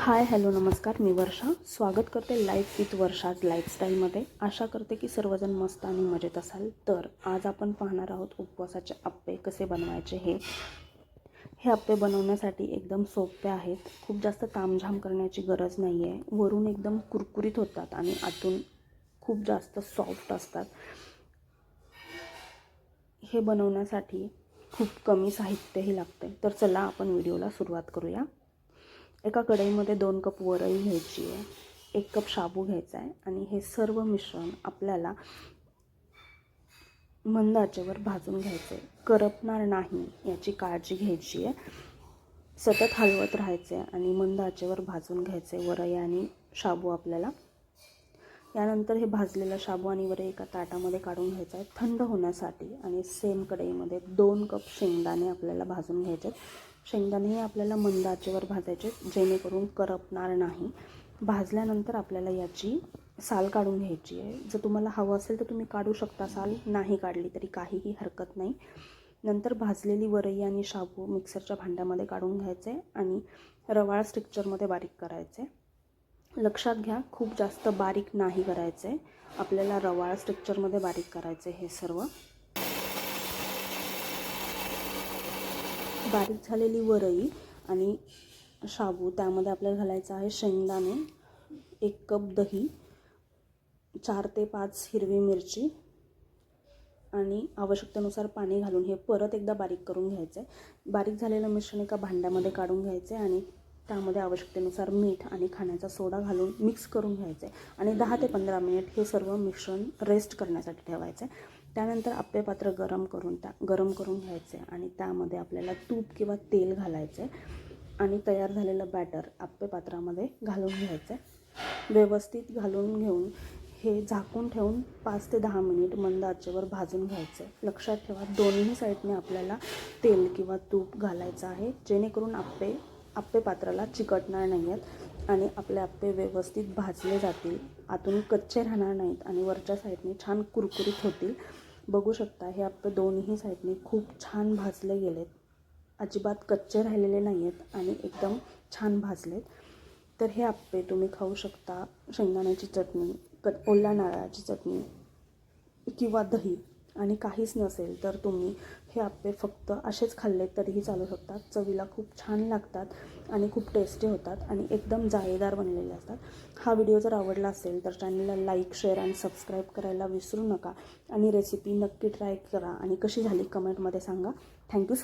Hi hello नमस्कार, मी वर्षा स्वागत करते लाईफ विथ वर्षाज लाईफस्टाईलमध्ये. आशा करते की सर्वजण मस्त आणि मजेत असाल. तर आज आपण पाहणार आहोत उपवासाचे आप्पे कसे बनवायचे. हे आप्पे बनवण्यासाठी एकदम सोपे आहेत. खूप जास्त तामझाम करण्याची गरज नाही आहे. वरून एकदम कुरकुरीत होतात आणि आतून खूप जास्त सॉफ्ट असतात. हे बनवण्यासाठी खूप कमी साहित्यही लागते. तर चला आपण व्हिडिओला सुरुवात करूया. एका कढईमध्ये 2 कप वरई घ्यायची आहे, 1 कप शाबू घ्यायचा आहे आणि हे सर्व मिश्रण आपल्याला मंद आचेवर भाजून घ्यायचे. करपणार नाही याची काळजी घ्यायची आहे. सतत हलवत राहायचे आणि मंद आचेवर भाजून घ्यायचे वरई आणि शाबू आपल्याला. यानंतर हे भाजलेलं शाबू आणि वरई एका ताटामध्ये काढून घ्यायचं आहे थंड होण्यासाठी. आणि सेम कढईमध्ये 2 कप शेंगदाणे आपल्याला भाजून घ्यायचे. शेंगदाणेही आपल्याला मंद आचेवर भाजायचे जेणेकरून करपणार नाही. भाजल्यानंतर आपल्याला याची साल काढून घ्यायची आहे. जर तुम्हाला हवं असेल तर तुम्ही काढू शकता साल, नाही काढली तरी काहीही हरकत नाही. नंतर भाजलेली वरई आणि शाबू मिक्सरच्या भांड्यामध्ये काढून घ्यायचे आणि रवाळ स्ट्रिक्चरमध्ये बारीक करायचे. लक्षात घ्या, खूप जास्त बारीक नाही करायचे, आपल्याला रवाळ स्ट्रक्चरमध्ये बारीक करायचे. हे सर्व बारीक झालेली वरई आणि शाबू, त्यामध्ये आपल्याला घालायचं आहे शेंगदाणे, 1 कप दही, 4 ते 5 हिरवी मिरची आणि आवश्यकतेनुसार पाणी घालून हे परत एकदा बारीक करून घ्यायचं आहे. बारीक झालेलं मिश्रण एका भांड्यामध्ये काढून घ्यायचे आणि त्यामध्ये आवश्यकतेनुसार मीठ आणि खाण्याचा सोडा घालून मिक्स करून घ्यायचे आणि 10 ते 15 मिनिट हे सर्व मिश्रण रेस्ट करण्यासाठी ठेवायचे. त्यानंतर आप्पे पात्र गरम करून घ्यायचे आणि त्यामध्ये आपल्याला तूप किंवा तेल घालायचे आणि तयार झालेलं बॅटर आप्पे पात्रामध्ये घालून घ्यायचे. व्यवस्थित घालून घेऊन हे झाकून ठेवून 5 ते 10 मिनिट मंद आचेवर भाजून घ्यायचे. लक्षात ठेवा, दोन्ही साईडने आपल्याला तेल किंवा तूप घालायचं आहे जेणेकरून आप्पे पात्राला चिकटणार नाही आहेत आणि आपले आप्पे व्यवस्थित भाजले जातील, आतून कच्चे राहणार नाहीत आणि वरच्या साईडने छान कुरकुरीत होतील. बघू शकता, हे आप्पे दोन्ही साईडने खूप छान भाजले गेलेत, अजिबात कच्चे राहिलेले नाही आहेत आणि एकदम छान भाजलेत. तर हे आप्पे तुम्ही खाऊ शकता शेंगदाण्याची चटणी, ओल्या नारळाची चटणी किंवा दही, आणि काहीच नसेल तर तुम्ही हे आप्पे फक्त असेच खाल्ले तरीही चालू शकतात. चवीला खूप छान लागतात आणि खूप टेस्टी होतात आणि एकदम जाळीदार बनलेले असतात. हा व्हिडिओ जर आवडला असेल तर चॅनलला लाईक, शेअर आणि सबस्क्राईब करायला विसरू नका आणि रेसिपी नक्की ट्राय करा आणि कशी झाली कमेंटमध्ये सांगा. Thank you so